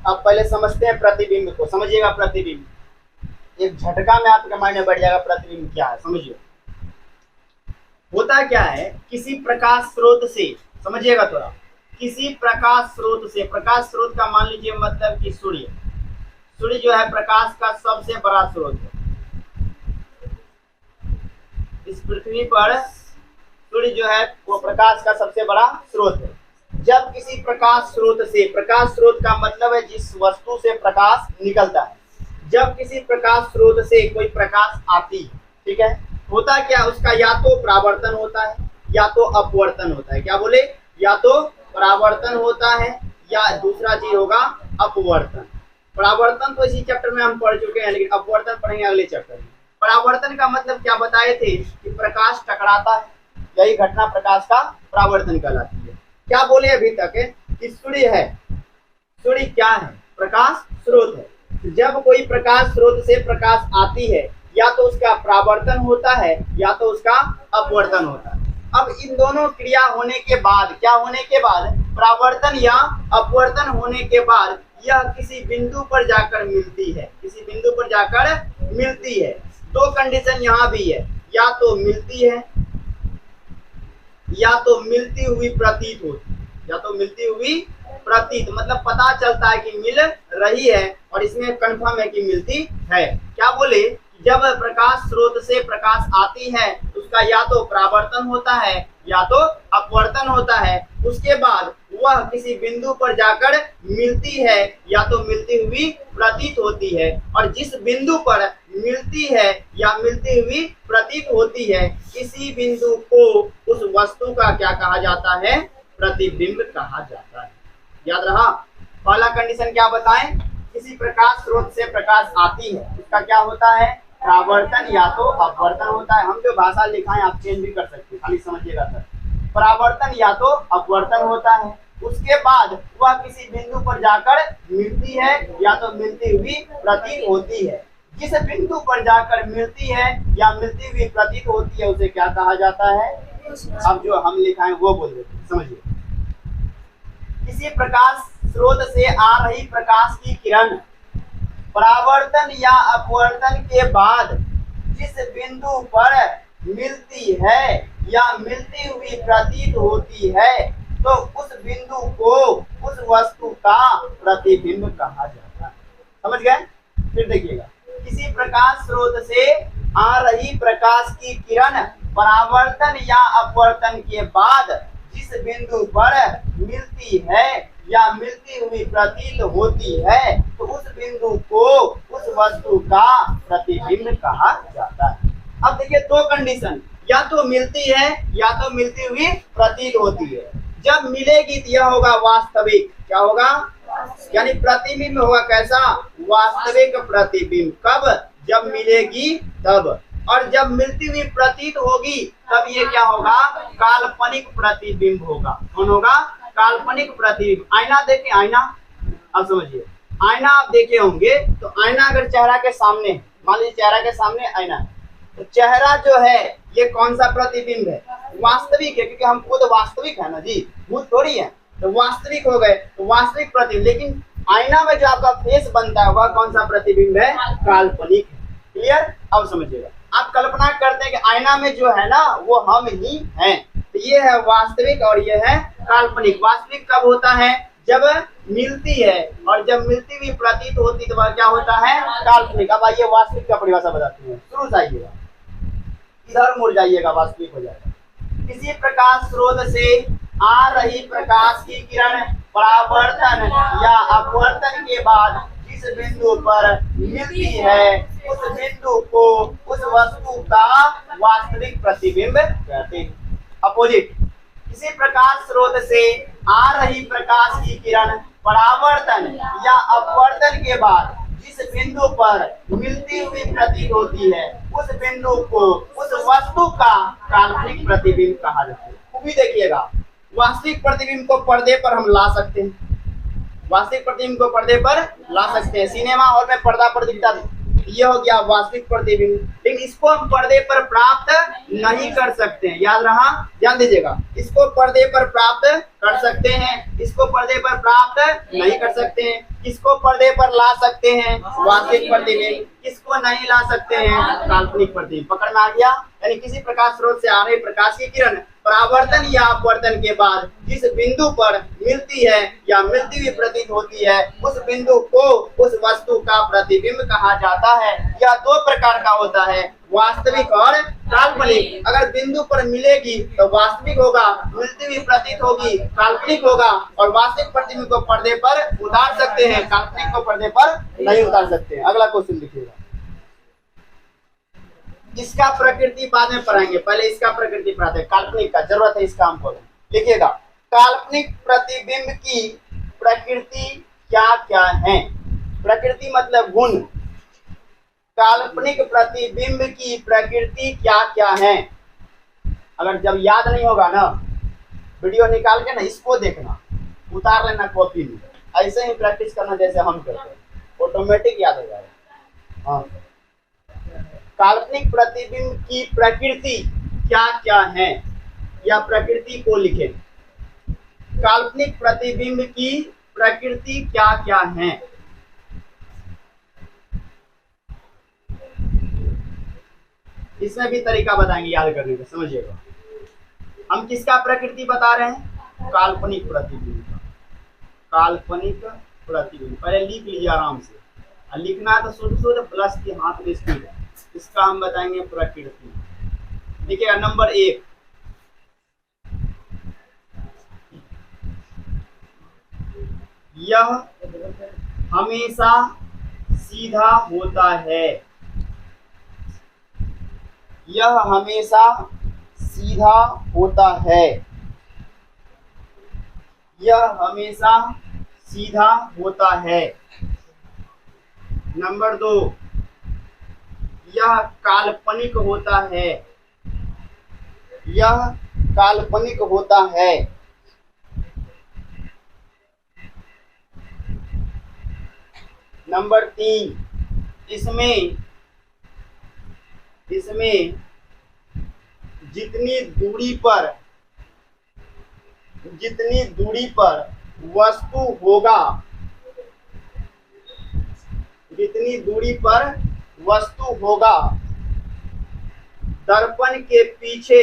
अब पहले समझते हैं प्रतिबिंब को। समझिएगा प्रतिबिंब, एक झटका में आपके माइंड में बैठ जाएगा प्रतिबिंब क्या है। समझिए होता क्या है, किसी प्रकाश स्रोत से, समझिएगा थोड़ा, किसी प्रकाश स्रोत से, प्रकाश स्रोत का मान लीजिए मतलब कि सूर्य, सूर्य जो है प्रकाश का सबसे बड़ा स्रोत है। इस पृथ्वी पर सूर्य जो है वो प्रकाश का सबसे बड़ा स्रोत है। जब किसी प्रकाश स्रोत से, प्रकाश स्रोत का मतलब है जिस वस्तु से प्रकाश निकलता है, जब किसी प्रकाश स्रोत से कोई प्रकाश आती है, ठीक है, होता क्या, उसका या तो परावर्तन होता है या तो अपवर्तन होता है। क्या बोले, या तो परावर्तन होता है या दूसरा चीज होगा अपवर्तन। परावर्तन तो इसी चैप्टर में हम पढ़ चुके हैं, लेकिन अपवर्तन पढ़ेंगे अगले चैप्टर में। परावर्तन का मतलब क्या बताए थे कि प्रकाश टकराता है, यही घटना प्रकाश का परावर्तन कहलाती है। क्या बोले अभी तक कि सूर्य है, सूर्य क्या है, प्रकाश स्रोत है। जब कोई प्रकाश स्रोत से प्रकाश आती है, या तो उसका परावर्तन होता है या तो उसका अपवर्तन होता है। अब इन दोनों क्रिया होने के बाद, क्या होने के बाद, परावर्तन या अपवर्तन होने के बाद यह किसी बिंदु पर जाकर मिलती है, किसी बिंदु पर जाकर मिलती है। दो कंडीशन यहाँ भी है, या तो मिलती है या तो मिलती हुई प्रतीत होती है, या तो मिलती हुई प्रतीत मतलब पता चलता है कि मिल रही है, और इसमें कंफर्म है कि मिलती है। क्या बोले, जब प्रकाश स्रोत से प्रकाश आती है उसका या तो परावर्तन होता है या तो अपवर्तन होता है, उसके बाद वह किसी बिंदु पर जाकर मिलती है या तो मिलती हुई प्रतीत होती है, और जिस बिंदु पर मिलती है या मिलती हुई प्रतीत होती है, इसी बिंदु को उस वस्तु का क्या कहा जाता है, प्रतिबिंब कहा जाता है। याद रहा, पहला कंडीशन क्या बताएं, किसी प्रकाश स्रोत से प्रकाश आती है, उसका क्या होता है, परावर्तन या तो अपवर्तन होता है। हम जो भाषा लिखाएं आप चेंज भी कर सकते हैं, खाली समझिएगा सर। परावर्तन या तो अपवर्तन होता है, उसके बाद वह किसी बिंदु पर जाकर मिलती है या तो मिलती हुई प्रतीत होती है। जिस बिंदु पर जाकर मिलती है या मिलती हुई प्रतीत होती है उसे क्या कहा जाता है, अब जो हम लिखाएं वो बोल देते हैं। समझिए, किसी प्रकाश स्रोत से आ रही प्रकाश की किरण परावर्तन या अपवर्तन के बाद जिस बिंदु पर मिलती है या मिलती हुई प्रतीत होती है, तो उस बिंदु को उस वस्तु का प्रतिबिंब कहा जाता है। समझ गए? फिर देखिएगा, किसी प्रकाश स्रोत से आ रही प्रकाश की किरण परावर्तन या अपवर्तन के बाद जिस बिंदु पर मिलती है या मिलती हुई प्रतीत होती है, तो उस बिंदु को उस वस्तु का प्रतिबिंब कहा जाता है। अब देखिए दो कंडीशन, या तो मिलती है या तो मिलती हुई प्रतीत होती है। जब मिलेगी तो यह होगा वास्तविक, क्या होगा, यानी प्रतिबिंब होगा कैसा, वास्तविक प्रतिबिंब। कब, जब मिलेगी तब, और जब मिलती हुई प्रतीत होगी तब ये क्या होगा, काल्पनिक प्रतिबिंब होगा। कौन होगा, काल्पनिक प्रतिबिंब। आईना देखें, आईना, अब समझिए, आईना आप देखे होंगे, तो आईना अगर चेहरा के सामने, मान लीजिए चेहरा के सामने आईना है, तो चेहरा जो है ये कौन सा प्रतिबिंब है, वास्तविक है, क्योंकि हम खुद वास्तविक है ना जी, भूत थोड़ी है, तो वास्तविक हो गए, तो वास्तविक प्रतिबिंब। लेकिन आईना में जो आपका फेस बनता है वह कौन सा प्रतिबिंब है, काल्पनिक है। क्लियर? अब समझिएगा, आप कल्पना करते हैं कि आईना में जो है ना वो हम ही हैं, तो ये है वास्तविक और ये है काल्पनिक। वास्तविक कब होता है, जब मिलती है, और जब मिलती हुई प्रतीत होती तो वह क्या होता है, काल्पनिक। अब आइए वास्तविक का परिभाषा बताते हैं, शुरू से आइएगा, इधर मुड़ जाइएगा, वास्तविक हो जाएगा। किसी प्रकाश स्रोत से आ रही प्रकाश की किरण परावर्तन या अपवर्तन के बाद जिस बिंदु पर मिलती है उस बिंदु को उस वस्तु का वास्तविक प्रतिबिंब कहते हैं। अपोजिट, किसी प्रकाश स्रोत से आ रही प्रकाश की किरण परावर्तन या अपवर्तन के बाद जिस बिंदु पर मिलती हुई प्रतीत होती है उस बिंदु को उस वस्तु का काल्पनिक प्रतिबिंब कहा जाता है। वो भी देखिएगा, वास्तविक प्रतिबिंब को पर्दे पर हम ला सकते हैं, वास्तविक प्रतिबिंब को पर्दे पर ला सकते हैं। सिनेमा हॉल में पर्दा पर दिखता ये हो गया वास्तविक प्रतिबिंब। लेकिन इसको हम पर्दे पर प्राप्त नहीं कर सकते हैं, याद रहा, ध्यान दीजिएगा। इसको पर्दे पर प्राप्त कर सकते हैं, इसको पर्दे पर प्राप्त नहीं कर सकते हैं। किसको पर्दे पर ला सकते हैं? वास्तविक प्रतिबिंब। किसको नहीं ला सकते हैं? काल्पनिक प्रतिबिंब। पकड़ में आ गया? यानी किसी प्रकाश स्रोत से आ रही प्रकाश की किरण परावर्तन या अपवर्तन के बाद जिस बिंदु पर मिलती है या मिलती हुई प्रतीत होती है, उस बिंदु को उस वस्तु का प्रतिबिंब कहा जाता है। यह दो प्रकार का होता है, वास्तविक और काल्पनिक। अगर बिंदु पर मिलेगी तो वास्तविक होगा, मिलती हुई प्रतीत होगी काल्पनिक होगा। और वास्तविक प्रतिबिंब को पर्दे पर उतार सकते हैं, काल्पनिक को पर्दे पर नहीं उतार सकते हैं। अगला क्वेश्चन लिखिएगा। इसका प्रकृति बाद में पढ़ाएंगे, पहले इसका प्रकृति पढ़ाते हैं। काल्पनिक का जरूरत है इसका हमको। लिखिएगा, काल्पनिक प्रतिबिंब की प्रकृति क्या क्या है? प्रकृति मतलब गुण। काल्पनिक प्रतिबिंब की प्रकृति क्या क्या है? अगर जब याद नहीं होगा ना, वीडियो निकाल के ना इसको देखना, उतार लेना कॉपी में, ऐसे ही प्रैक्टिस करना जैसे हम करते हैं, ऑटोमेटिक याद हो जाएगा। हाँ, काल्पनिक प्रतिबिंब की प्रकृति क्या क्या है, या प्रकृति को लिखें। काल्पनिक प्रतिबिंब की प्रकृति क्या क्या है? इसमें भी तरीका बताएंगे याद करने का, समझिएगा। हम किसका प्रकृति बता रहे हैं? काल्पनिक प्रतिबिंब का। काल्पनिक प्रतिबिंब पहले लिख लीजिए आराम से, और लिखना है तो शुद्ध प्लस के हाथ में स्पीड है। इसका हम बताएंगे प्रकृति। देखिएगा, नंबर 1, यह हमेशा सीधा होता है। यह हमेशा सीधा होता है। यह हमेशा सीधा होता है। नंबर 2, यह काल्पनिक होता है। यह काल्पनिक होता है। नंबर 3, इसमें जितनी दूरी पर वस्तु होगा, जितनी दूरी पर वस्तु होगा, दर्पण के पीछे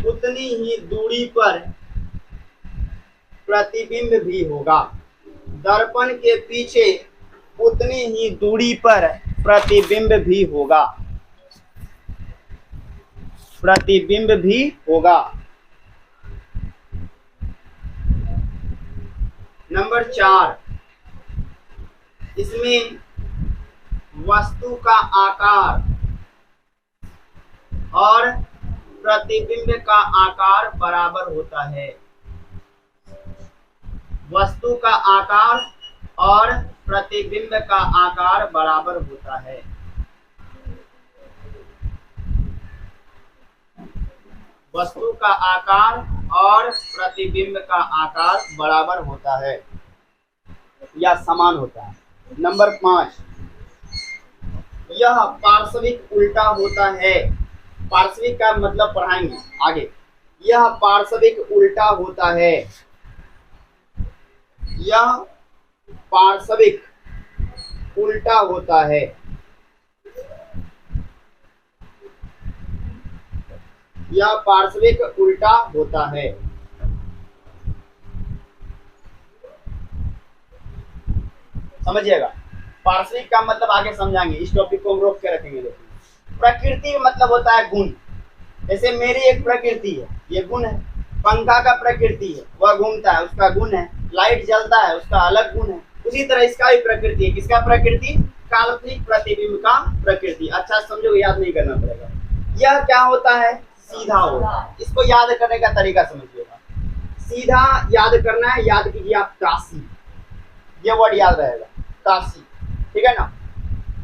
उतनी ही दूरी पर प्रतिबिंब भी होगा। दर्पण के पीछे उतनी ही दूरी पर प्रतिबिंब भी होगा। प्रतिबिंब भी होगा। नंबर 4, इसमें वस्तु का आकार और प्रतिबिंब का आकार बराबर होता है। वस्तु का आकार और प्रतिबिंब का आकार बराबर होता है। वस्तु का आकार और प्रतिबिंब का आकार बराबर होता है या समान होता है। नंबर 5, यह पार्श्विक उल्टा होता है। पार्श्विक का मतलब पढ़ाएंगे आगे। यह पार्श्विक उल्टा होता है। यह पार्श्विक उल्टा होता है। यह पार्श्विक उल्टा होता है। समझिएगा, पार्श्विक का मतलब आगे समझाएंगे, इस टॉपिक को हम रोक के रखेंगे। देखिए, प्रकृति मतलब होता है गुण। जैसे मेरी एक प्रकृति है, ये गुण है। पंखा का प्रकृति है, वह घूमता है, उसका गुण है। लाइट जलता है, उसका अलग गुण है। उसी तरह इसका भी प्रकृति है। किसका प्रकृति? काल्पनिक प्रतिबिंब का प्रकृति। अच्छा समझो, याद नहीं करना पड़ेगा। यह क्या होता है? सीधा होता है। इसको याद करने का तरीका समझिएगा। सीधा याद करना है, याद कीजिए आप काशी, ये वर्ड याद रहेगा, काशी, ठीक है ना।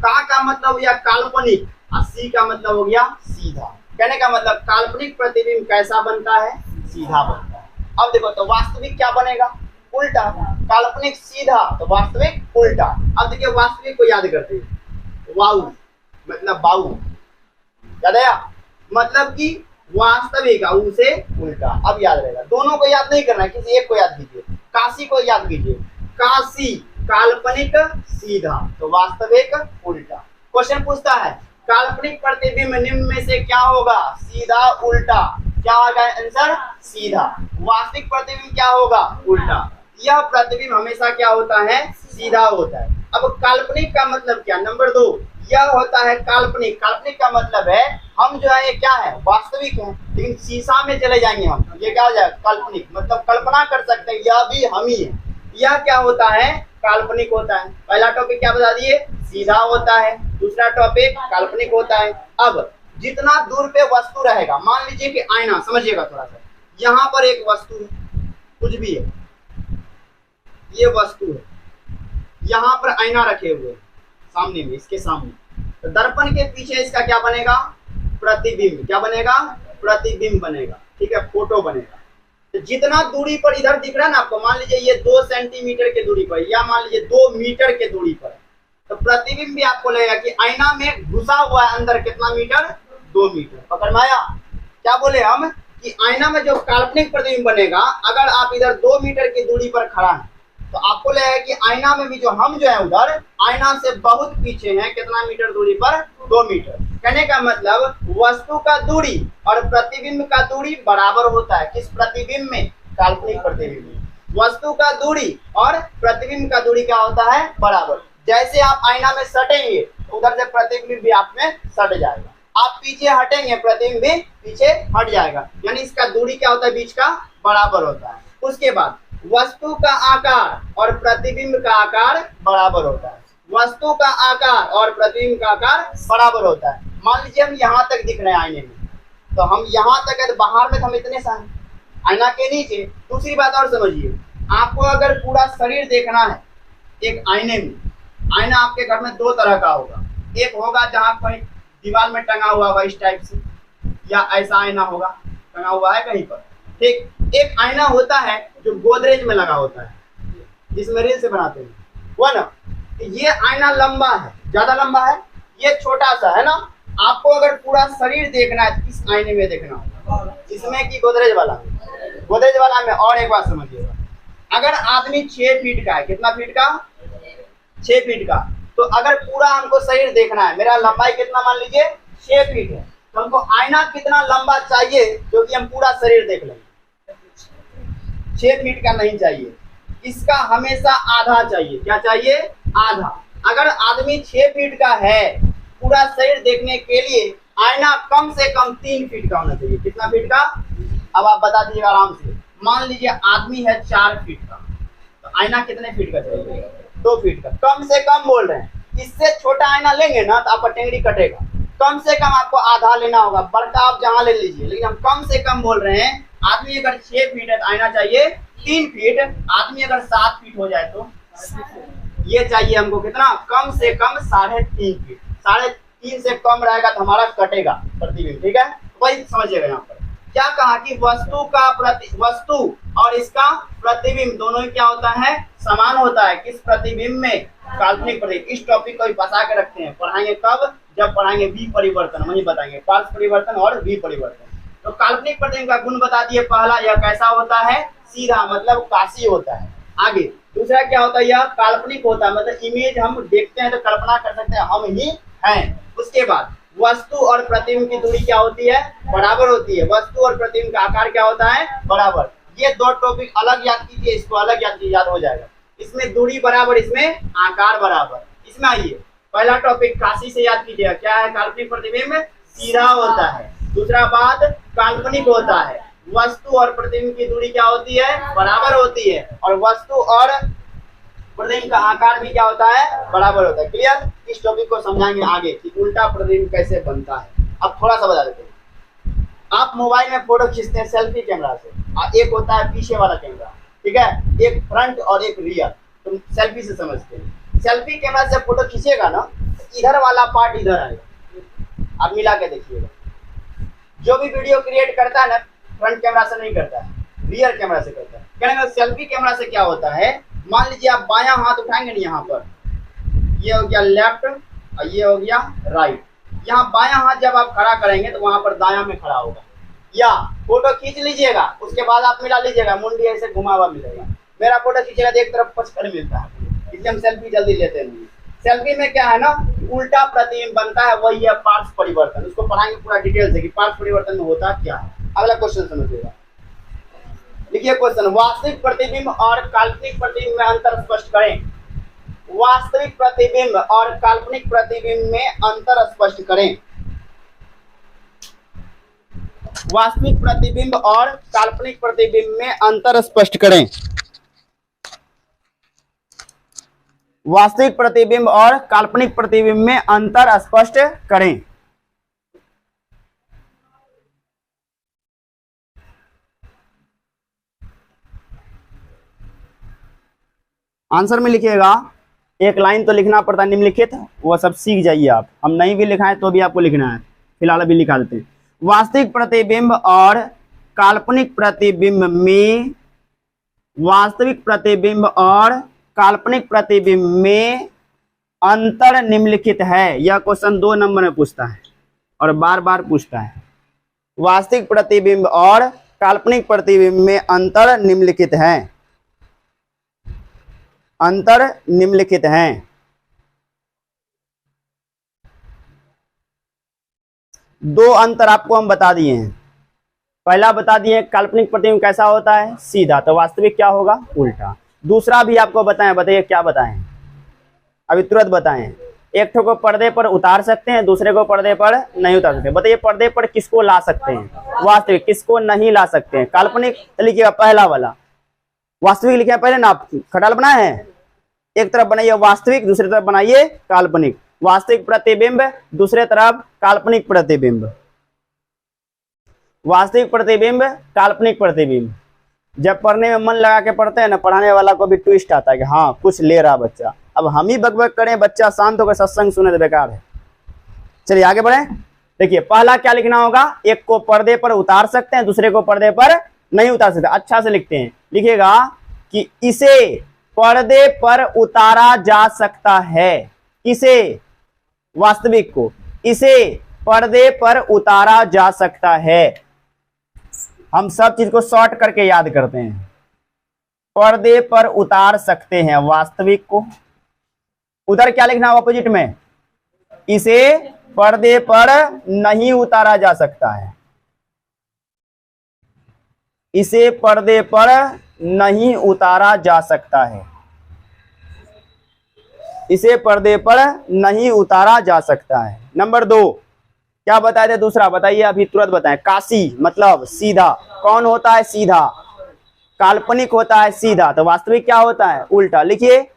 का मतलब हो गया काल्पनिक और सी का मतलब हो गया सीधा। कहने का मतलब काल्पनिक प्रतिबिंब कैसा बनता है? सीधा बनता है। अब देखो तो वास्तविक क्या बनेगा? उल्टा, काल्पनिक सीधा तो वास्तविक उल्टा। अब देखिए वास्तविक को याद करते हैं, वाऊ मतलब बाऊ, याद आया, मतलब कि वास्तविक ऊ से उल्टा। अब याद रहेगा, दोनों को याद नहीं करना है, किसी एक को याद कीजिए। काशी को याद कीजिए, काशी काल्पनिक सीधा तो वास्तविक उल्टा। क्वेश्चन पूछता है काल्पनिक प्रतिबिंब निम्न में से क्या होगा, सीधा उल्टा, क्या होगा आंसर, सीधा। वास्तविक प्रतिबिंब क्या होगा, उल्टा। यह प्रतिबिंब हमेशा क्या होता है, सीधा होता है। अब काल्पनिक का मतलब क्या, नंबर 2 यह होता है काल्पनिक। काल्पनिक का मतलब है हम जो है ये क्या है, वास्तविक है, लेकिन शीशा में चले जाएंगे हम, ये क्या हो जाएगा, काल्पनिक, मतलब कल्पना कर सकते हैं यह भी हम ही है। यह क्या होता है, काल्पनिक होता है। पहला टॉपिक क्या बता दिए, सीधा होता है, दूसरा टॉपिक काल्पनिक होता है। अब जितना दूर पे वस्तु रहेगा, मान लीजिए कि आईना, समझिएगा थोड़ा सा, यहाँ पर एक वस्तु है, कुछ भी है, ये वस्तु है, यहाँ पर आईना रखे हुए सामने में, इसके सामने, तो दर्पण के पीछे इसका क्या बनेगा, प्रतिबिंब। क्या बनेगा, प्रतिबिंब बनेगा, ठीक है, फोटो बनेगा। तो जितना दूरी पर इधर दिख रहा है ना आपको, मान लीजिए ये 2 सेंटीमीटर के दूरी पर, या मान लीजिए 2 मीटर के दूरी पर, तो प्रतिबिंब भी आपको लगेगा कि आईना में घुसा हुआ है अंदर कितना मीटर, 2 मीटर। पकड़ में आया, क्या बोले हम कि आईना में जो काल्पनिक प्रतिबिंब बनेगा, अगर आप इधर 2 मीटर की दूरी पर खड़ा है तो आपको लगेगा कि आईना में भी जो हम जो है उधर आईना से बहुत पीछे हैं, कितना मीटर दूरी पर, 2 मीटर। कहने का मतलब वस्तु का दूरी और प्रतिबिंब का दूरी बराबर होता है। किस प्रतिबिंब में, काल्पनिक प्रतिबिंब में वस्तु का दूरी और प्रतिबिंब का दूरी क्या होता है, बराबर। जैसे आप आईना में सटेंगे तो उधर से प्रतिबिंब भी आप में सट जाएगा, आप पीछे हटेंगे प्रतिबिंब भी पीछे हट जाएगा, यानी इसका दूरी क्या होता है, बीच का बराबर होता है। उसके बाद वस्तु का आकार और प्रतिबिंब का आकार बराबर होता है। वस्तु का आकार और प्रतिबिंब का आकार बराबर होता है। मान लीजिए हम यहाँ तक दिख रहे हैं आईने में, तो हम यहाँ तक है, तो बाहर में तो हम इतने सा हैं, आईना के नीचे। दूसरी बात और समझिए, आपको अगर पूरा शरीर देखना है एक आईने में, आईना आपके घर में 2 तरह का होगा, एक होगा जहाँ कहीं दीवार में टंगा हुआ होगा इस टाइप से, या ऐसा आईना होगा टंगा हुआ है कहीं पर, ठीक। एक आईना होता है जो गोदरेज में लगा होता है, जिसमें रील से बनाते हैं, वो ना, ये आईना लंबा है, ज्यादा लंबा है, ये छोटा सा है ना। आपको अगर पूरा शरीर देखना है इस आईने में देखना होगा, इसमें कि गोदरेज वाला, गोदरेज वाला में। और एक बात समझिएगा, अगर आदमी 6 फीट का है, कितना फीट का, 6 फीट का, तो अगर पूरा हमको शरीर देखना है, मेरा लंबाई कितना मान लीजिए 6 फीट है, तो हमको आईना कितना लंबा चाहिए जो कि हम पूरा शरीर देख लेंगे, 6 फीट का नहीं चाहिए, इसका हमेशा आधा चाहिए। क्या चाहिए, आधा। अगर आदमी 6 फीट का है, पूरा शरीर देखने के लिए आईना कम से कम 3 फीट का होना चाहिए। कितना फीट का, अब आप बता दीजिएगा आराम से। मान लीजिए आदमी है 4 फीट का, तो आईना कितने फीट का चाहिए, 2 फीट का, कम से कम बोल रहे हैं। इससे छोटा आईना लेंगे ना तो आपका टेंगड़ी कटेगा, कम से कम आपको आधा लेना होगा, बड़का आप जहाँ ले लीजिए, लेकिन हम कम से कम बोल रहे हैं। आदमी अगर 6 फीट है तो आईना चाहिए 3 फीट, आदमी अगर 7 फीट हो जाए तो ये चाहिए हमको कितना, कम से कम 3.5 फीट। 3.5 से कम रहेगा तो हमारा कटेगा प्रतिबिंब, ठीक है। वही समझिएगा यहाँ पर क्या कहा कि वस्तु और इसका प्रतिबिंब दोनों ही क्या होता है, समान होता है। किस प्रतिबिंब में, काल्पनिक प्रतिबिंब। इस टॉपिक को भी बचा के रखते हैं, पढ़ाएंगे कब, जब पढ़ाएंगे विपरिवर्तन, वही बताएंगे पार्श्व परिवर्तन और विपरिवर्तन। तो काल्पनिक प्रतिबिंब का गुण बता दिए। पहला, यह कैसा होता है, सीधा, मतलब काशी होता है। आगे दूसरा क्या होता है, यह काल्पनिक होता है, मतलब इमेज हम देखते हैं तो कल्पना कर सकते हैं हम ही हैं। उसके बाद वस्तु और प्रतिबिंब की दूरी क्या होती है, बराबर होती है। वस्तु और प्रतिबिंब का आकार क्या होता है, बराबर। ये 2 टॉपिक अलग याद कीजिए, इसको अलग याद कीजिए, याद हो जाएगा। इसमें दूरी बराबर, इसमें आकार बराबर। इसमें आइए पहला टॉपिक काशी से याद कीजिएगा, क्या है, काल्पनिक प्रतिबिंब सीधा होता है। दूसरा बात काल्पनिक होता है, वस्तु और प्रतिबिंब की दूरी क्या होती है, बराबर होती है, और वस्तु और प्रतिबिंब का आकार भी क्या होता है, बराबर होता है। क्लियर। इस टॉपिक को समझाएंगे आगे कि उल्टा प्रतिबिंब कैसे बनता है। अब थोड़ा सा बता देते हैं। आप मोबाइल में फोटो खींचते हैं सेल्फी कैमरा से, एक होता है पीछे वाला कैमरा, ठीक है, एक फ्रंट और एक रियर, तुम सेल्फी से समझते हैं। सेल्फी कैमरा से फोटो खींचेगा ना, इधर वाला पार्ट इधर आएगा, आप मिला के देखिएगा। जो भी वीडियो क्रिएट करता है ना, फ्रंट कैमरा से नहीं करता है, रियर कैमरा से करता है। कहने का सेल्फी कैमरा से क्या होता है, मान लीजिए आप बायां हाथ उठाएंगे ना, यहाँ पर ये हो गया लेफ्ट और ये हो गया राइट, यहाँ बायां हाथ जब आप खड़ा करेंगे तो वहां पर दायां में खड़ा होगा। या फोटो खींच लीजिएगा, उसके बाद आप मिला लीजिएगा, मुंडी ऐसे घुमा हुआ मिलेगा। मेरा फोटो खींचेगा तो एक तरफ पचकर मिलता है, इसलिए हम सेल्फी जल्दी लेते नहीं। सेल्फी में क्या है ना, उल्टा प्रतिबिंब बनता है, वही है पार्श्व परिवर्तन। उसको पढ़ाएंगे पूरा डिटेल से कि पार्श्व परिवर्तन में होता क्या है। अगला क्वेश्चन समझिएगा, लिखिए क्वेश्चन, वास्तविक प्रतिबिंब और काल्पनिक प्रतिबिंब में अंतर स्पष्ट करें। वास्तविक प्रतिबिंब और काल्पनिक प्रतिबिंब में अंतर स्पष्ट करें। वास्तविक प्रतिबिंब और काल्पनिक प्रतिबिंब में अंतर स्पष्ट करें। वास्तविक प्रतिबिंब और काल्पनिक प्रतिबिंब में अंतर स्पष्ट करें। आंसर में लिखिएगा, एक लाइन तो लिखना पड़ता है निम्नलिखित, वो सब सीख जाइए आप। हम नहीं भी लिखाएं तो भी आपको लिखना है, फिलहाल अभी लिखा देते हैं। वास्तविक प्रतिबिंब और काल्पनिक प्रतिबिंब में, वास्तविक प्रतिबिंब और काल्पनिक प्रतिबिंब में अंतर निम्नलिखित है। यह क्वेश्चन 2 नंबर में पूछता है और बार बार पूछता है। वास्तविक प्रतिबिंब और काल्पनिक प्रतिबिंब में अंतर निम्नलिखित है। अंतर निम्नलिखित हैं। दो अंतर आपको हम बता दिए हैं। पहला बता दिए काल्पनिक प्रतिबिंब कैसा होता है, सीधा, तो वास्तविक क्या होगा, उल्टा। दूसरा भी आपको बताएं, बताइए क्या बताएं, अभी तुरंत बताएं। एक ठो को पर्दे पर उतार सकते हैं, दूसरे को पर्दे पर नहीं उतार सकते। बताइए पर्दे पर किसको ला सकते हैं, वास्तविक, किसको नहीं ला सकते हैं, काल्पनिक। लिखिएगा पहला वाला, वास्तविक लिखिए पहले ना, आप खटाल बनाए हैं, एक तरफ बनाइए वास्तविक, दूसरी तरफ बनाइए काल्पनिक। वास्तविक प्रतिबिंब, दूसरे तरफ काल्पनिक प्रतिबिंब। वास्तविक प्रतिबिंब, काल्पनिक प्रतिबिंब। जब पढ़ने में मन लगा के पढ़ते हैं ना, पढ़ाने वाला को भी ट्विस्ट आता है कि हाँ कुछ ले रहा बच्चा। अब हम ही बकबक करें, बच्चा शांत होकर सत्संग सुने तो बेकार है। चलिए आगे बढ़े। देखिए पहला क्या लिखना होगा, एक को पर्दे पर उतार सकते हैं, दूसरे को पर्दे पर नहीं उतार सकते। अच्छा से लिखते हैं, लिखिएगा कि इसे पर्दे पर उतारा जा सकता है। किसे, वास्तविक को, इसे पर्दे पर उतारा जा सकता है। हम सब चीज को शॉर्ट करके याद करते हैं। पर्दे पर उतार सकते हैं वास्तविक को। उधर क्या लिखना है ऑपोजिट में, इसे पर्दे पर नहीं उतारा जा सकता है। इसे पर्दे पर नहीं उतारा जा सकता है। इसे पर्दे पर नहीं उतारा जा सकता है। नंबर 2 क्या बताए थे, दूसरा बताइए अभी तुरंत बताएं। काशी मतलब सीधा, कौन होता है सीधा, काल्पनिक होता है सीधा, तो वास्तविक क्या होता है, उल्टा। लिखिए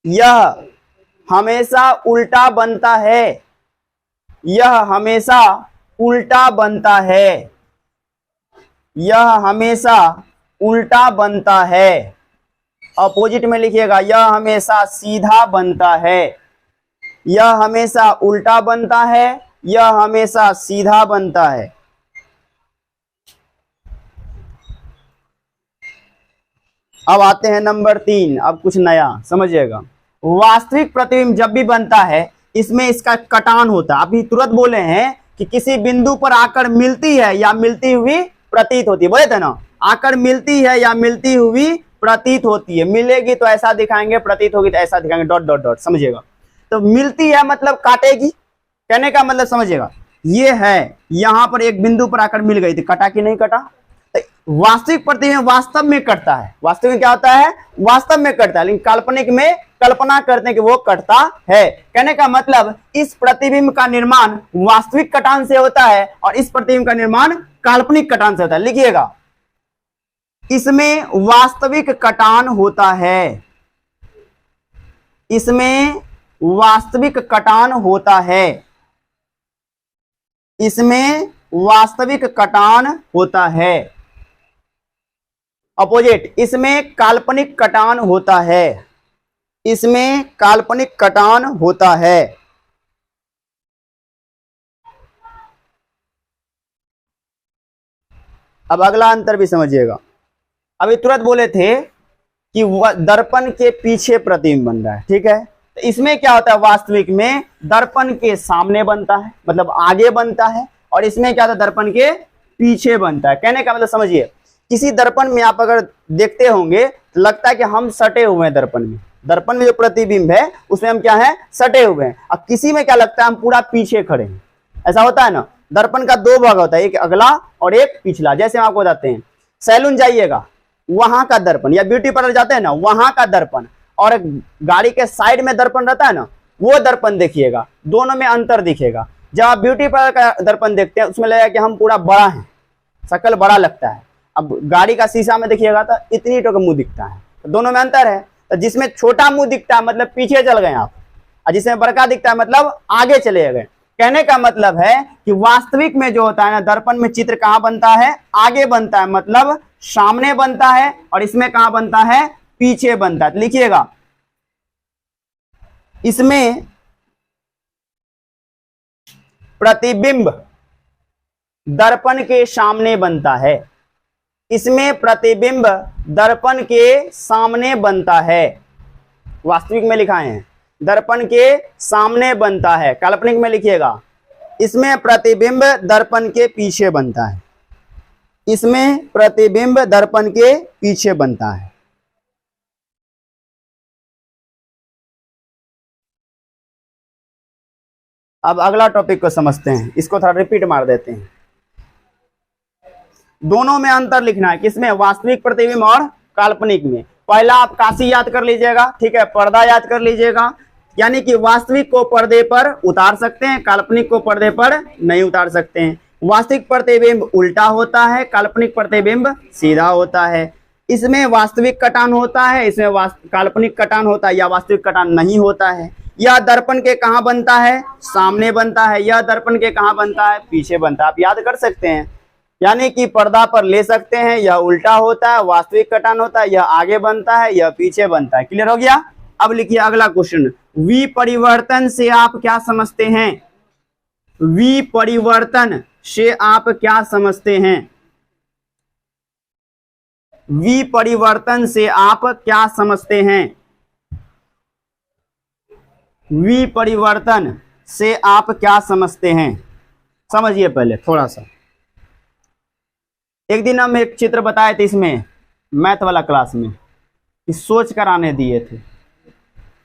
यह हमेशा उल्टा बनता है। यह हमेशा उल्टा बनता है। यह हमेशा उल्टा बनता है। अपोजिट में लिखिएगा, यह हमेशा सीधा बनता है। यह हमेशा उल्टा बनता है, यह हमेशा सीधा बनता है। अब आते हैं नंबर 3, अब कुछ नया समझिएगा। वास्तविक प्रतिबिंब जब भी बनता है, इसमें इसका कटान होता है। अभी तुरंत बोले हैं कि किसी बिंदु पर आकर मिलती है या मिलती हुई प्रतीत होती है, बोले थे ना, आकर मिलती है या मिलती हुई प्रतीत होती है। मिलेगी तो ऐसा दिखाएंगे, प्रतीत होगी तो ऐसा दिखाएंगे, डॉट डॉट डॉट, समझिएगा। तो मिलती है मतलब काटेगी, कहने का मतलब समझिएगा, ये है यहां पर एक बिंदु पर आकर मिल गई थी, कटा कि नहीं कटा। तो वास्तविक प्रतिबिंब वास्तव में कटता है। वास्तविक में क्या होता है, वास्तव में कटता है, लेकिन काल्पनिक में कल्पना करते हैं कि वो कटता है। कहने का मतलब इस प्रतिबिंब का निर्माण वास्तविक कटान से होता है और इस प्रतिबिंब का निर्माण काल्पनिक कटान से होता है। लिखिएगा, इसमें वास्तविक कटान होता है। इसमें वास्तविक कटान होता है। इसमें वास्तविक कटान होता है। अपोजिट, इसमें काल्पनिक कटान होता है। इसमें काल्पनिक कटान होता है। अब अगला अंतर भी समझिएगा। अभी तुरंत बोले थे कि दर्पण के पीछे प्रतिबिंब बन रहा है, ठीक है। तो इसमें क्या होता है, वास्तविक में दर्पण के सामने बनता है, मतलब आगे बनता है, और इसमें क्या होता है, दर्पण के पीछे बनता है। कहने का मतलब समझिए, किसी दर्पण में आप अगर देखते होंगे तो लगता है कि हम सटे हुए हैं दर्पण में। दर्पण में जो प्रतिबिंब है उसमें हम क्या है, सटे हुए हैं। अब किसी में क्या लगता है, हम पूरा पीछे खड़े हैं। ऐसा होता है ना। दर्पण का दो भाग होता है, एक अगला और एक पिछला। जैसे हम आपको बताते हैं, सैलून जाइएगा, वहां का दर्पण, या ब्यूटी पार्लर जाते हैं ना, वहां का दर्पण, और गाड़ी के साइड में दर्पण रहता है ना, वो दर्पण देखिएगा, दोनों में अंतर दिखेगा। जब आप ब्यूटी पार्लर का दर्पण देखते हैं उसमें लगेगा कि हम पूरा बड़ा है, शकल बड़ा लगता है। अब गाड़ी का शीशा में देखिएगा तो इतनी तो का मुंह दिखता है, तो दोनों में अंतर है। तो जिसमें छोटा मुंह दिखता है मतलब पीछे चल गए आप, और जिसमें बड़का दिखता है मतलब आगे चले गए। कहने का मतलब है कि वास्तविक में जो होता है ना, दर्पण में चित्र कहां बनता है, आगे बनता है, मतलब सामने बनता है, और इसमें कहां बनता है, पीछे बनता है। तो लिखिएगा, इसमें प्रतिबिंब दर्पण के सामने बनता है, इसमें प्रतिबिंब दर्पण के सामने बनता है। वास्तविक में लिखा है दर्पण के सामने बनता है, काल्पनिक में लिखिएगा इसमें प्रतिबिंब दर्पण के पीछे बनता है, इसमें प्रतिबिंब दर्पण के पीछे बनता है। अब अगला टॉपिक को समझते हैं, इसको थोड़ा रिपीट मार देते हैं। दोनों में अंतर लिखना है, किसमें, वास्तविक प्रतिबिंब और काल्पनिक में। पहला आप काशी याद कर लीजिएगा, ठीक है, पर्दा याद कर लीजिएगा। यानी कि वास्तविक को पर्दे पर उतार सकते हैं, काल्पनिक को पर्दे पर नहीं उतार सकते हैं। वास्तविक प्रतिबिंब उल्टा होता है, काल्पनिक प्रतिबिंब सीधा होता है। इसमें वास्तविक कटान होता है, इसमें काल्पनिक कटान होता है, या वास्तविक कटान नहीं होता है। यह दर्पण के कहां बनता है, सामने बनता है। यह दर्पण के कहां बनता है, पीछे बनता है। आप याद कर सकते हैं, यानी कि पर्दा पर ले सकते हैं, यह उल्टा होता है, वास्तविक कटान होता है, यह आगे बनता है, यह पीछे बनता है। क्लियर हो गया। अब लिखिए अगला क्वेश्चन, विपरिवर्तन से आप क्या समझते हैं, विपरिवर्तन से आप क्या समझते हैं, विपरिवर्तन से आप क्या समझते हैं, विपरिवर्तन से आप क्या समझते हैं। समझिए पहले थोड़ा सा। एक दिन हम एक चित्र बताए थे इसमें मैथ वाला क्लास में, कि सोच कर आने दिए थे,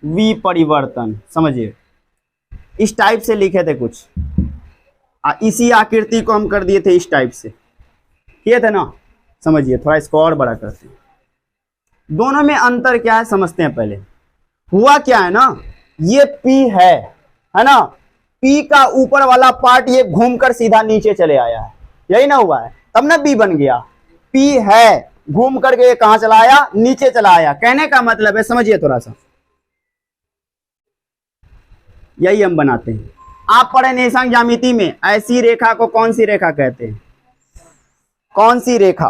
विपरिवर्तन। समझिए इस टाइप से लिखे थे कुछ, इसी आकृति को हम कर दिए थे इस टाइप से, किए थे ना। समझिए थोड़ा इसको और बड़ा करते हैं। दोनों में अंतर क्या है समझते हैं पहले। हुआ क्या है ना, ये P है ना, P का ऊपर वाला पार्ट ये घूमकर सीधा नीचे चले आया है, यही ना हुआ है, तब ना B बन गया। P है, घूम करके कहां चला आया, नीचे चला आया। कहने का मतलब है, समझिए थोड़ा सा, यही हम बनाते हैं। आप पढ़े निशांक ज्यामिति में, ऐसी रेखा को कौन सी रेखा कहते हैं, कौन सी रेखा,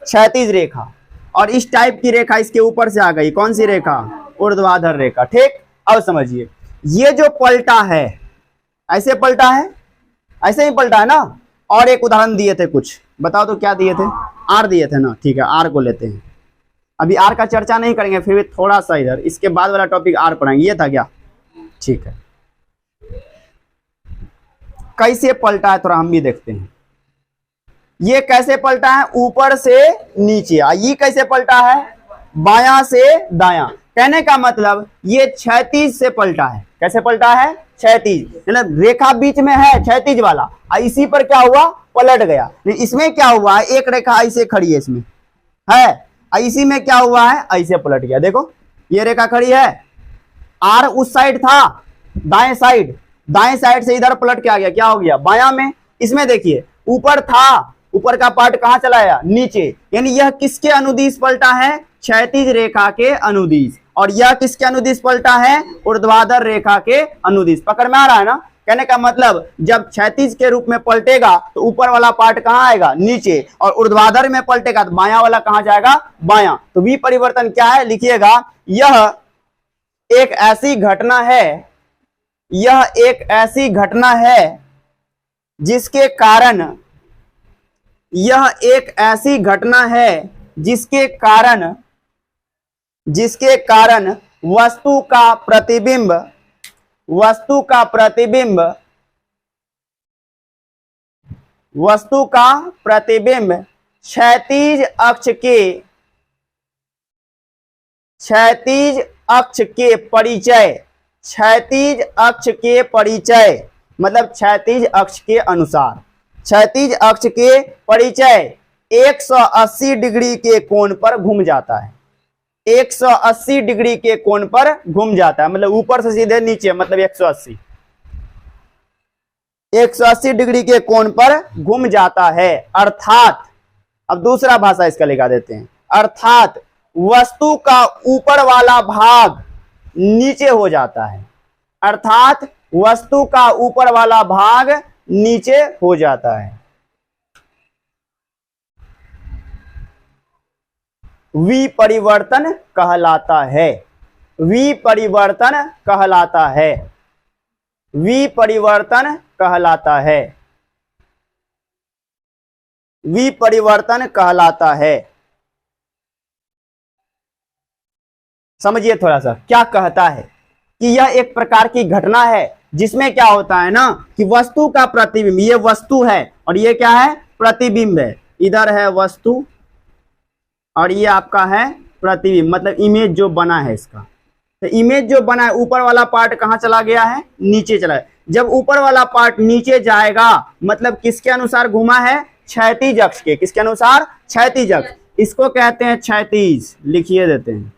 क्षैतिज रेखा। और इस टाइप की रेखा इसके ऊपर से आ गई, कौन सी रेखा, ऊर्ध्वाधर रेखा। ठीक। अब समझिए, ये जो पलटा है, ऐसे पलटा है, ऐसे ही पलटा है ना। और एक उदाहरण दिए थे कुछ, बताओ तो क्या दिए थे, आर दिए थे ना। ठीक है, आर को लेते हैं। अभी आर का चर्चा नहीं करेंगे, फिर भी थोड़ा सा इधर, इसके बाद वाला टॉपिक आर पढ़ाएंगे। ये था क्या, ठीक है। कैसे पलटा है थोड़ा हम भी देखते हैं। ये कैसे पलटा है, ऊपर से नीचे। ये कैसे पलटा है, बायां से दायां। कहने का मतलब ये क्षैतिज से पलटा है। कैसे पलटा है, क्षैतिज, मतलब रेखा बीच में है क्षैतिज वाला, इसी पर क्या हुआ, पलट गया। इसमें क्या हुआ है, एक रेखा ऐसे खड़ी है, इसमें है, इसी में क्या हुआ है, ऐसे पलट गया। देखो ये रेखा खड़ी है, आर उस साइड था, दाएं साइड, दाएं साइड से इधर पलट के आ गया, क्या हो गया, बायां में। इसमें देखिए ऊपर था, ऊपर का पार्ट कहां चला आया, नीचे। यानी यह किसके अनुदिश पलटा है, क्षैतिज रेखा के अनुदिश। और यह किसके अनुदिश पलटा है, ऊर्ध्वाधर रेखा के अनुदिश। पकड़ में आ रहा है ना। कहने का मतलब जब क्षैतिज के रूप में पलटेगा तो ऊपर वाला पार्ट कहां आएगा, नीचे, और ऊर्ध्वाधर में पलटेगा तो बायां वाला कहां जाएगा, बायां। तो विपरिवर्तन क्या है, लिखिएगा, यह एक ऐसी घटना है, यह एक ऐसी घटना है जिसके कारण यह एक ऐसी घटना है जिसके कारण वस्तु का प्रतिबिंब क्षैतिज अक्ष के परिचय मतलब क्षैतिज अक्ष के अनुसार, क्षैतिज अक्ष के परिचय 180 डिग्री के कोण पर घूम जाता है। 180 डिग्री के कोण पर घूम जाता है, मतलब ऊपर से सीधे नीचे, मतलब 180 डिग्री के कोण पर घूम जाता है। अर्थात, अब दूसरा भाषा इसका लिखा देते हैं, अर्थात वस्तु का ऊपर वाला भाग नीचे हो जाता है। अर्थात वस्तु का ऊपर वाला भाग नीचे हो जाता है। विपरिवर्तन कहलाता है। विपरिवर्तन कहलाता है। विपरिवर्तन कहलाता है। विपरिवर्तन कहलाता है। समझिए थोड़ा सा क्या कहता है कि यह एक प्रकार की घटना है जिसमें क्या होता है ना कि वस्तु का प्रतिबिंब, ये वस्तु है और ये क्या है, प्रतिबिंब है। इधर है वस्तु और ये आपका है प्रतिबिंब, मतलब इमेज जो बना है इसका। तो इमेज जो बना है, ऊपर वाला पार्ट कहाँ चला गया है, नीचे चला है। जब ऊपर वाला पार्ट नीचे जाएगा मतलब किसके अनुसार घुमा है, क्षैतिज अक्ष के। किसके अनुसार, क्षैतिज अक्ष। इसको कहते हैं क्षैतिज, लिखिए देते हैं,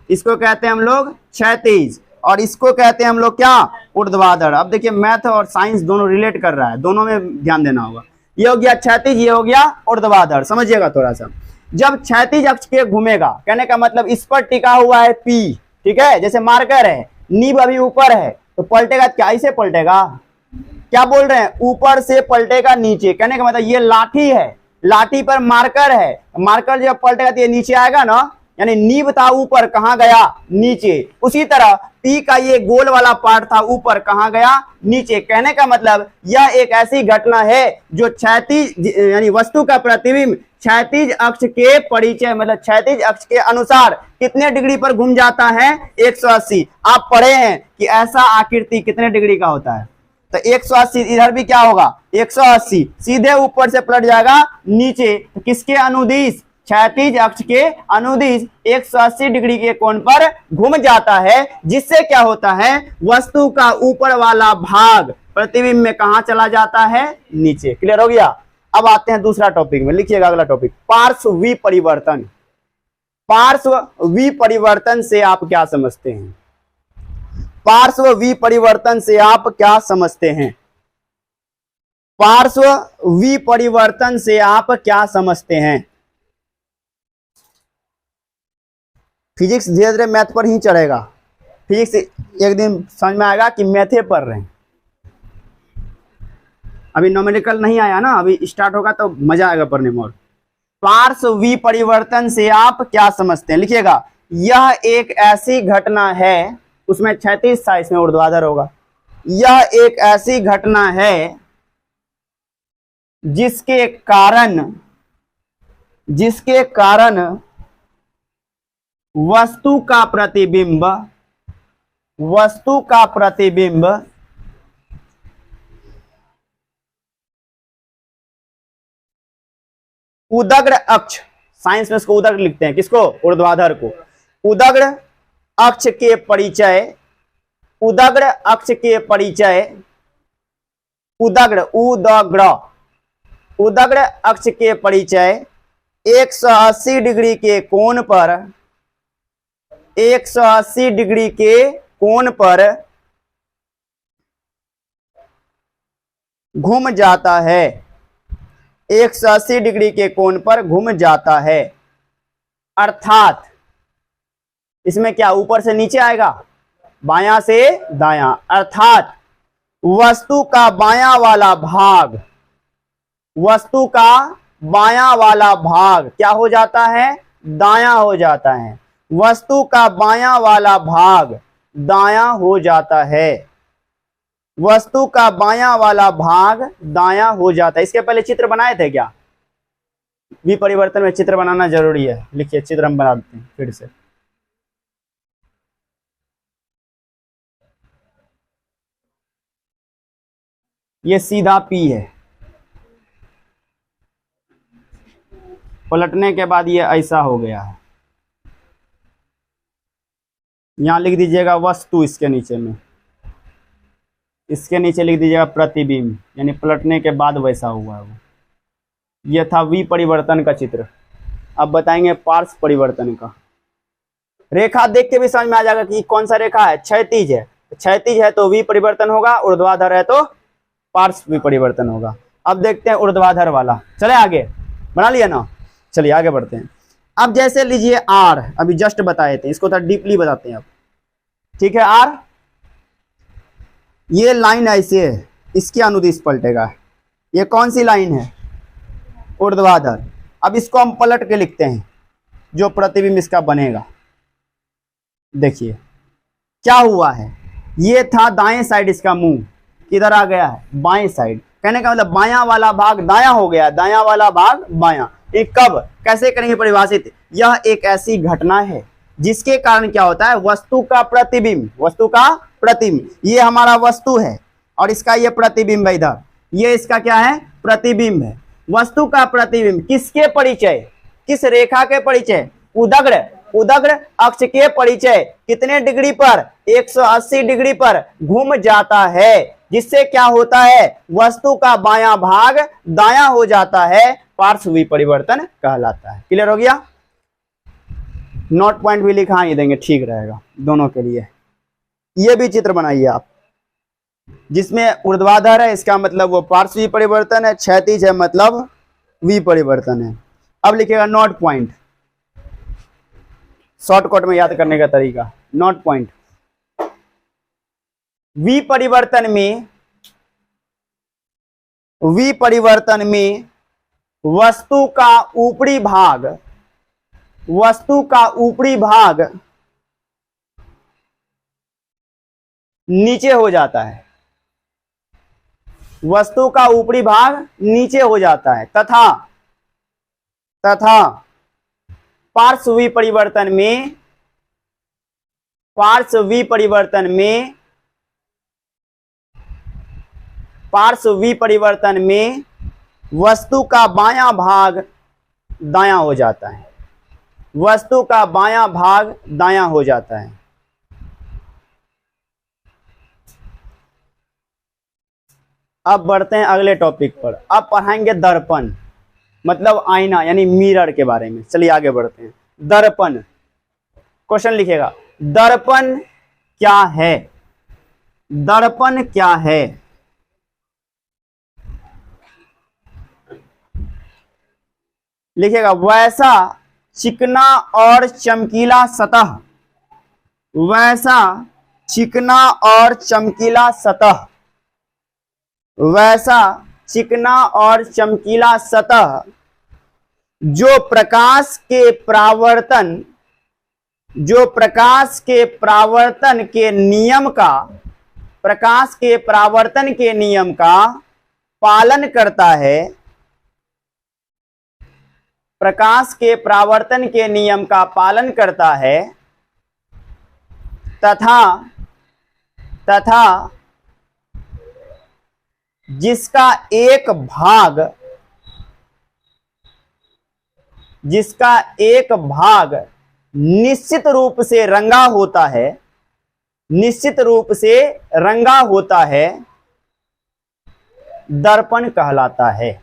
इसको कहते हैं हम लोग क्षैतिज और इसको कहते हैं हम लोग क्या, ऊर्ध्वाधर। अब देखिए मैथ और साइंस दोनों रिलेट कर रहा है, दोनों में ध्यान देना होगा। ये हो गया क्षैतिज, ये हो गया ऊर्ध्वाधर। समझिएगा थोड़ा सा, जब क्षैतिज अक्ष के घूमेगा, कहने का मतलब इस पर टिका हुआ है P, ठीक है, जैसे मार्कर है, नीब अभी ऊपर है तो पलटेगा, क्या ऐसे पलटेगा, क्या बोल रहे हैं, ऊपर से पलटेगा नीचे। कहने का मतलब ये लाठी है, लाठी पर मार्कर है, मार्कर जब पलटेगा तो ये नीचे आएगा ना, यानी नीब था ऊपर, कहां गया, नीचे। उसी तरह P का ये गोल वाला पार्ट था ऊपर, कहां गया, नीचे। कहने का मतलब यह एक ऐसी घटना है जो क्षैतिज यानी वस्तु का प्रतिबिंब क्षैतिज अक्ष के परिचय मतलब क्षैतिज अक्ष के अनुसार कितने डिग्री पर घूम जाता है, 180। आप पढ़े हैं कि ऐसा आकृति कितने डिग्री का होता है, तो 180, इधर भी क्या होगा 180, सीधे ऊपर से पलट जाएगा नीचे। तो किसके अनुदिश, क्षैतिज अक्ष के अनुदिश 180 डिग्री के कोण पर घूम जाता है, जिससे क्या होता है, वस्तु का ऊपर वाला भाग प्रतिबिंब में कहां चला जाता है, नीचे। क्लियर हो गया। अब आते हैं दूसरा टॉपिक में, लिखिएगा अगला टॉपिक, पार्श्व विपरिवर्तन। पार्श्व विपरिवर्तन से आप क्या समझते हैं, पार्श्व विपरिवर्तन से आप क्या समझते हैं, पार्श्व विपरिवर्तन से आप क्या समझते हैं। फिजिक्स धीरे धीरे मैथ पर ही चढ़ेगा, फिजिक्स एक दिन समझ में आएगा कि मैथे पढ़ रहे हैं, अभी न्यूमेरिकल नहीं आया ना, अभी स्टार्ट होगा तो मजा आएगा पढ़ने में। और पार्श्व विपरिवर्तन से आप क्या समझते हैं, लिखिएगा, यह एक ऐसी घटना है, उसमें क्षैतिज था, इसमें ऊर्ध्वाधर होगा। यह एक ऐसी घटना है जिसके कारण वस्तु का प्रतिबिंब उदग्र अक्ष, साइंस में इसको उदग्र लिखते हैं, किसको, ऊर्ध्वाधर को, उदग्र अक्ष के परिचय, उदग्र अक्ष के परिचय, उदग्र अक्ष के परिचय 180 डिग्री के कोण पर, 180 डिग्री के कोण पर घूम जाता है, 180 डिग्री के कोण पर घूम जाता है। अर्थात इसमें क्या, ऊपर से नीचे आएगा, बायां से दायां। अर्थात वस्तु का बायां वाला भाग, वस्तु का बायां वाला भाग क्या हो जाता है, दायां हो जाता है। वस्तु का बायां वाला भाग दायां हो जाता है, वस्तु का बायां वाला भाग दायां हो जाता है। इसके पहले चित्र बनाए थे क्या, विपरिवर्तन में चित्र बनाना जरूरी है। लिखिए, चित्र हम बना देते हैं फिर से। ये सीधा P है, पलटने के बाद ये ऐसा हो गया है। यहां लिख दीजिएगा वस्तु, इसके नीचे में, इसके नीचे लिख दीजिएगा प्रतिबिंब, यानी पलटने के बाद वैसा हुआ है वो। ये था विपरिवर्तन का चित्र। अब बताएंगे पार्श्व परिवर्तन का। रेखा देख के भी समझ में आ जाएगा कि कौन सा रेखा है, क्षैतिज है। क्षैतिज है तो विपरिवर्तन होगा, ऊर्ध्वाधर है तो पार्श्व विपरिवर्तन होगा। अब देखते हैं ऊर्ध्वाधर वाला। चले आगे, बना लिया ना, चलिए आगे बढ़ते हैं। अब जैसे लीजिए R, अभी जस्ट बताए थे, इसको थोड़ा डीपली बताते हैं अब, ठीक है। R, ये लाइन ऐसे है, इसके अनुदिश पलटेगा। ये कौन सी लाइन है, ऊर्ध्वाधर। अब इसको हम पलट के लिखते हैं, जो प्रतिबिंब इसका बनेगा। देखिए क्या हुआ है, ये था दाएं साइड, इसका मुंह किधर आ गया है, बाएं साइड। कहने का मतलब बायां वाला भाग दायां हो गया, दायां वाला भाग बायां। ये कब, कैसे करेंगे परिभाषित, यह एक ऐसी घटना है जिसके कारण क्या होता है, वस्तु का प्रतिबिंब, वस्तु का प्रतिबिंब, ये हमारा वस्तु है और इसका ये प्रतिबिंब है इधर, ये इसका क्या है, प्रतिबिंब है। वस्तु का प्रतिबिंब किसके परिचय, किस रेखा के परिचय, उदग्र, उदग्र अक्ष के परिचय कितने डिग्री पर, 180 डिग्री पर घूम जाता है, जिससे क्या होता है, वस्तु का बायां भाग दायां हो जाता है, पार्श्व विपरिवर्तन कहलाता है। क्लियर हो गया। नोट पॉइंट भी लिखा ही देंगे, ठीक रहेगा दोनों के लिए। ये भी चित्र बनाइए आप, जिसमें ऊर्ध्वाधर है इसका मतलब वो पार्श्व विपरिवर्तन है, क्षैतिज है मतलब विपरिवर्तन है। अब लिखिएगा नोट पॉइंट, शॉर्टकट में याद करने का तरीका। नोट पॉइंट, विपरिवर्तन में, विपरिवर्तन में वस्तु का ऊपरी भाग, वस्तु का ऊपरी भाग नीचे हो जाता है, वस्तु का ऊपरी भाग नीचे हो जाता है, तथा पार्श्व विपरिवर्तन में, पार्श्व विपरिवर्तन में, पार्श्व विपरिवर्तन में वस्तु का बायां भाग दायां हो जाता है, वस्तु का बायां भाग दायां हो जाता है। अब बढ़ते हैं अगले टॉपिक पर। अब पढ़ाएंगे दर्पण, मतलब आईना यानी मिरर के बारे में। चलिए आगे बढ़ते हैं। दर्पण, क्वेश्चन लिखिएगा, दर्पण क्या है, दर्पण क्या है। लिखिएगा, वैसा चिकना और चमकीला सतह, वैसा चिकना और चमकीला सतह, वैसा चिकना और चमकीला सतह जो प्रकाश के परावर्तन, जो प्रकाश के परावर्तन के नियम का, प्रकाश के परावर्तन के नियम का पालन करता है, प्रकाश के परावर्तन के नियम का पालन करता है, तथा जिसका एक भाग, जिसका एक भाग निश्चित रूप से रंगा होता है, निश्चित रूप से रंगा होता है, दर्पण कहलाता है।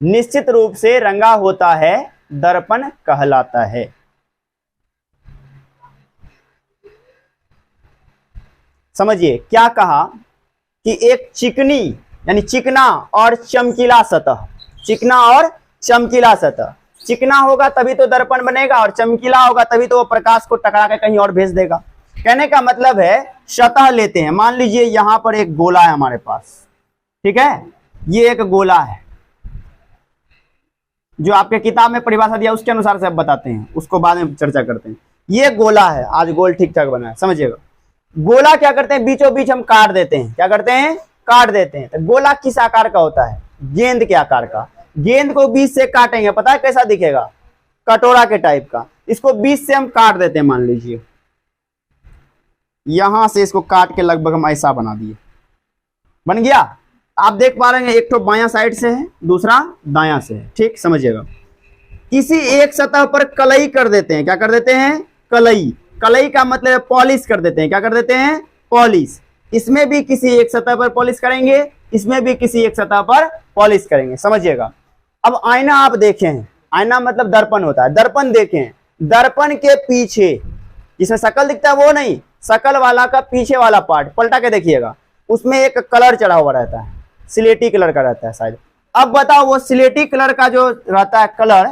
निश्चित रूप से रंगा होता है, दर्पण कहलाता है। समझिए क्या कहा कि एक चिकनी यानी चिकना और चमकीला सतह, चिकना और चमकीला सतह, चिकना होगा तभी तो दर्पण बनेगा और चमकीला होगा तभी तो वो प्रकाश को टकरा के कहीं और भेज देगा। कहने का मतलब है, सतह लेते हैं, मान लीजिए यहां पर एक गोला है हमारे पास, ठीक है, ये एक गोला है, जो आपके किताब में परिभाषा दिया उसके अनुसार से अब बताते हैं, उसको बाद में चर्चा करते हैं। ये गोला है, आज गोल ठीक ठाक बना है, समझिएगा। गोला क्या करते हैं, बीचों बीच हम काट देते हैं, क्या करते हैं, काट देते हैं। तो गोला किस आकार का होता है, गेंद के आकार का। गेंद को बीच से काटेंगे, पता है कैसा दिखेगा, कटोरा के टाइप का। इसको बीच से हम काट देते हैं, मान लीजिए यहां से इसको काट के लगभग हम ऐसा बना दिए, बन गया। आप देख पा रहे हैं एक तो बायां साइड से है, दूसरा दायां से है, ठीक, समझिएगा। किसी एक सतह पर कलई कर देते हैं, क्या कर देते हैं, कलई। कलई का मतलब पॉलिश कर देते हैं, क्या कर देते हैं, पॉलिश। इसमें भी किसी एक सतह पर पॉलिश करेंगे, इसमें भी किसी एक सतह पर पॉलिश करेंगे, समझिएगा। अब आईना आप देखें, आईना मतलब दर्पण होता है, दर्पण देखें, दर्पण के पीछे जिसमें शकल दिखता है वो नहीं, शकल वाला का पीछे वाला पार्ट पलटा के देखिएगा, उसमें एक कलर चढ़ा हुआ रहता है, सिलेटी कलर का रहता है शायद। अब बताओ वो सिलेटी कलर का जो रहता है कलर,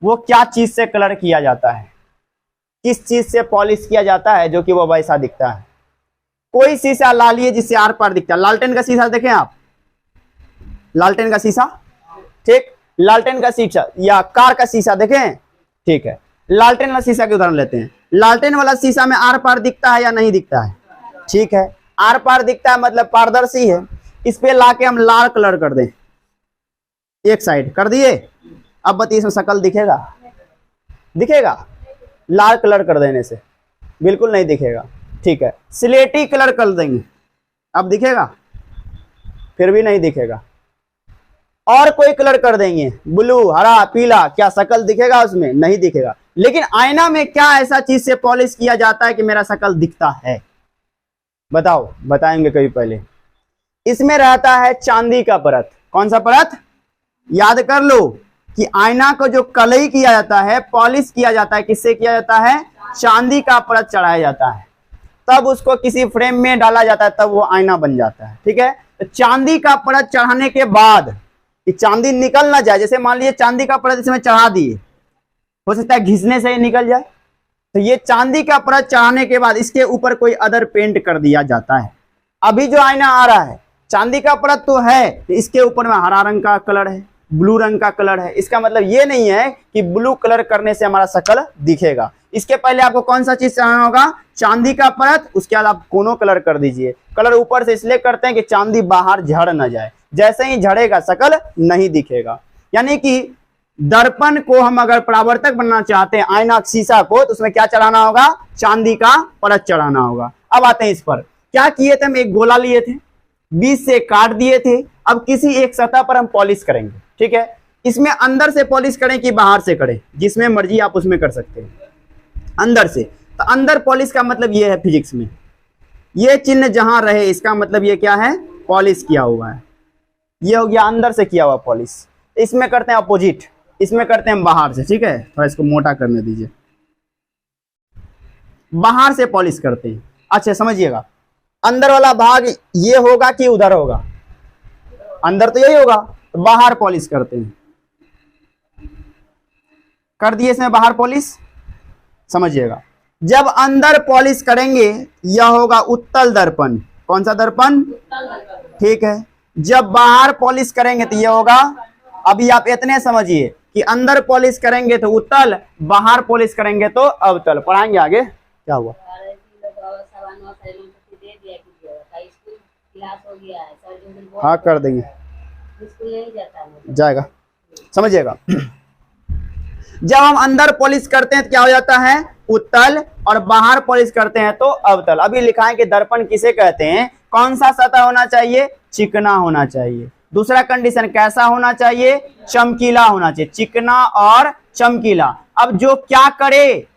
वो क्या चीज से कलर किया जाता है, किस चीज से पॉलिश किया जाता है जो कि वो वैसा दिखता है। कोई शीशा ला लिए जिससे आर पार दिखता है, लालटेन का शीशा देखें आप, लालटेन का शीशा, ठीक, लालटेन का शीशा या कार का शीशा देखें, ठीक है। लालटेन वाला शीशा के उदाहरण लेते हैं, लालटेन वाला शीशा में आर पार दिखता है या नहीं दिखता है, ठीक है, आर पार दिखता है मतलब पारदर्शी है। इस पे लाके हम लाल कलर कर दें, एक साइड कर दिए, अब बताइए इसमें शकल दिखेगा, दिखेगा, लाल कलर कर देने से बिल्कुल नहीं दिखेगा, ठीक है। स्लेटी कलर कर देंगे, अब दिखेगा, फिर भी नहीं दिखेगा। और कोई कलर कर देंगे, ब्लू, हरा, पीला, क्या शकल दिखेगा उसमें, नहीं दिखेगा। लेकिन आईना में क्या ऐसा चीज से पॉलिश किया जाता है कि मेरा शकल दिखता है, बताओ, बताएंगे कभी पहले। इसमें रहता है चांदी का परत, कौन सा परत, याद कर लो कि आईना को जो कलई किया जाता है, पॉलिश किया जाता है, किससे किया जाता है, चांदी का परत चढ़ाया जाता है, तब उसको किसी फ्रेम में डाला जाता है, तब वो आईना बन जाता है, ठीक है। तो चांदी का परत चढ़ाने के बाद कि चांदी निकल ना जाए, जैसे मान लीजिए चांदी का परत इसमें चढ़ा दिए, हो सकता है घिसने से ही निकल जाए, तो ये चांदी का परत चढ़ाने के बाद इसके ऊपर कोई अदर पेंट कर दिया जाता है। अभी जो आईना आ रहा है चांदी का परत तो है, तो इसके ऊपर में हरा रंग का कलर है, ब्लू रंग का कलर है। इसका मतलब ये नहीं है कि ब्लू कलर करने से हमारा शकल दिखेगा। इसके पहले आपको कौन सा चीज चढ़ाना होगा, चांदी का परत, उसके बाद आप कोनो कलर कर दीजिए। कलर ऊपर से इसलिए करते हैं कि चांदी बाहर झड़ न जाए, जैसे ही झड़ेगा शकल नहीं दिखेगा। यानी कि दर्पण को हम अगर परावर्तक बनना चाहते हैं, आईना शीशा को, तो उसमें क्या चढ़ाना होगा, चांदी का परत चढ़ाना होगा। अब आते हैं इस पर, क्या किए थे, हम एक गोला लिए थे, बीच से काट दिए थे, अब किसी एक सतह पर हम पॉलिश करेंगे, ठीक है। इसमें अंदर से पॉलिश करें कि बाहर से करें, जिसमें मर्जी आप उसमें कर सकते हैं, अंदर से। तो अंदर पॉलिश का मतलब ये है, फिजिक्स में ये चिन्ह जहां रहे इसका मतलब ये क्या है, पॉलिश किया हुआ है। ये हो गया अंदर से किया हुआ पॉलिश। इसमें करते हैं अपोजिट, इसमें करते हैं बाहर से, ठीक है। थोड़ा इसको मोटा करने दीजिए, बाहर से पॉलिश करते हैं। अच्छा समझिएगा, अंदर वाला भाग ये होगा कि उधर होगा, अंदर तो यही होगा, तो बाहर पॉलिश करते हैं। कर दिए इसमें बाहर पॉलिश, समझिएगा। जब अंदर पॉलिश करेंगे यह होगा उत्तल दर्पण, कौन सा दर्पण, ठीक है। जब बाहर पॉलिश करेंगे तो यह होगा, अभी आप इतने समझिए कि अंदर पॉलिश करेंगे तो उत्तल, बाहर पॉलिश करेंगे तो अवतल। पढ़ाएंगे आगे क्या हुआ, हाँ कर देंगे, जाएगा, समझिएगा। जब हम अंदर पॉलिश करते हैं तो क्या हो जाता है, उत्तल, और बाहर पॉलिश करते हैं तो अवतल। अभी लिखा है कि दर्पण किसे कहते हैं, कौन सा सतह होना चाहिए, चिकना होना चाहिए। दूसरा कंडीशन कैसा होना चाहिए, चमकीला होना चाहिए, चिकना और चमकीला। अब जो क्या करे,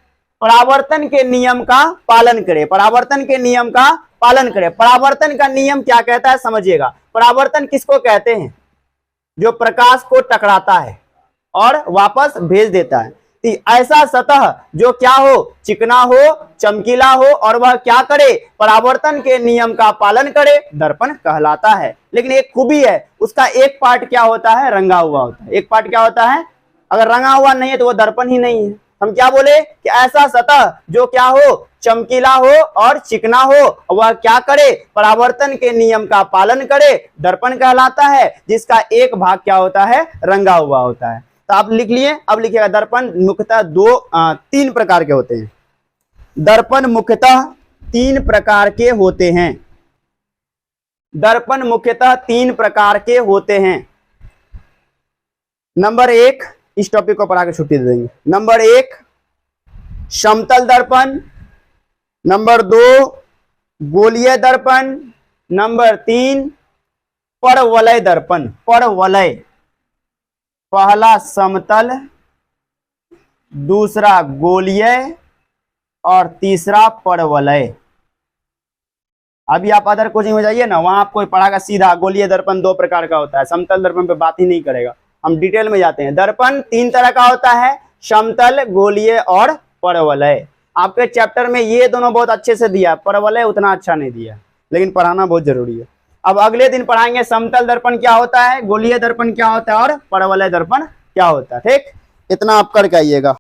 परावर्तन के नियम का पालन करे, परावर्तन के नियम का पालन करे। परावर्तन का नियम क्या कहता है समझिएगा। परावर्तन किसको कहते हैं, जो प्रकाश को टकराता है और वापस भेज देता है। ऐसा सतह जो क्या हो, चिकना हो, चमकीला हो, और वह क्या करे, परावर्तन के नियम का पालन करे, दर्पण कहलाता है। लेकिन एक खूबी है, उसका एक पार्ट क्या होता है, रंगा हुआ होता है। एक पार्ट क्या होता है, अगर रंगा हुआ नहीं है तो वो दर्पण ही नहीं है। हम क्या बोले कि ऐसा सतह जो क्या हो, चमकीला हो और चिकना हो, वह क्या करे, परावर्तन के नियम का पालन करे, दर्पण कहलाता है, जिसका एक भाग क्या होता है, रंगा हुआ होता है। तो आप लिख लिए, अब लिखिएगा दर्पण मुख्यतः तीन प्रकार के होते हैं। दर्पण मुख्यतः तीन प्रकार के होते हैं। दर्पण मुख्यतः तीन प्रकार के होते हैं। नंबर 1, इस टॉपिक को पढ़ा के छुट्टी दे देंगे। नंबर 1 समतल दर्पण, नंबर 2 गोलीय दर्पण, नंबर 3 परवलय दर्पण। परवलय, पहला समतल, दूसरा गोलीय और तीसरा परवलय। अभी आप अदर कोचिंग में जाइए ना, वहां आपको पढ़ागा सीधा गोलीय दर्पण 2 प्रकार का होता है, समतल दर्पण पे बात ही नहीं करेगा। हम डिटेल में जाते हैं। दर्पण 3 तरह का होता है, समतल, गोलीय और परवलय। आपके चैप्टर में ये दोनों बहुत अच्छे से दिया, परवलय उतना अच्छा नहीं दिया, लेकिन पढ़ाना बहुत जरूरी है। अब अगले दिन पढ़ाएंगे समतल दर्पण क्या होता है, गोलीय दर्पण क्या होता है और परवलय दर्पण क्या होता है। ठीक, इतना आप करके आइएगा।